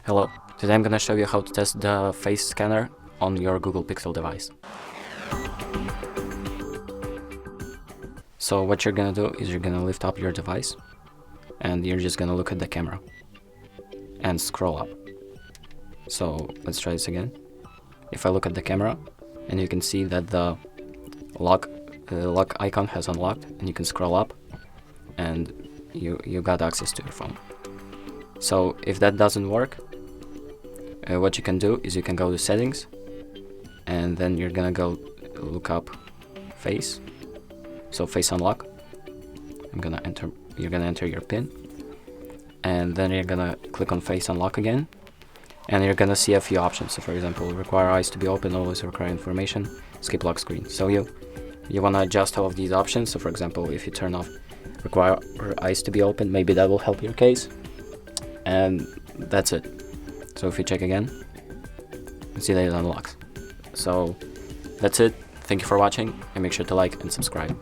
Hello, today I'm gonna show you how to test the face scanner on your Google Pixel device. So what you're gonna do is you're gonna lift up your device and you're just gonna look at the camera and scroll up. So let's try this again. If I look at the camera, and you can see that the lock icon has unlocked, and you can scroll up and you got access to your phone. So if that doesn't work, what you can do is you can go to settings, and then you're gonna go look up face. So face unlock. You're gonna enter your PIN, and then you're gonna click on face unlock again, and you're gonna see a few options. So for example, require eyes to be open, always require information, skip lock screen. So you wanna adjust all of these options. So for example, if you turn off require eyes to be open, maybe that will help your case. And that's it. So if you check again, you see that it unlocks. So that's it. Thank you for watching, and make sure to like and subscribe.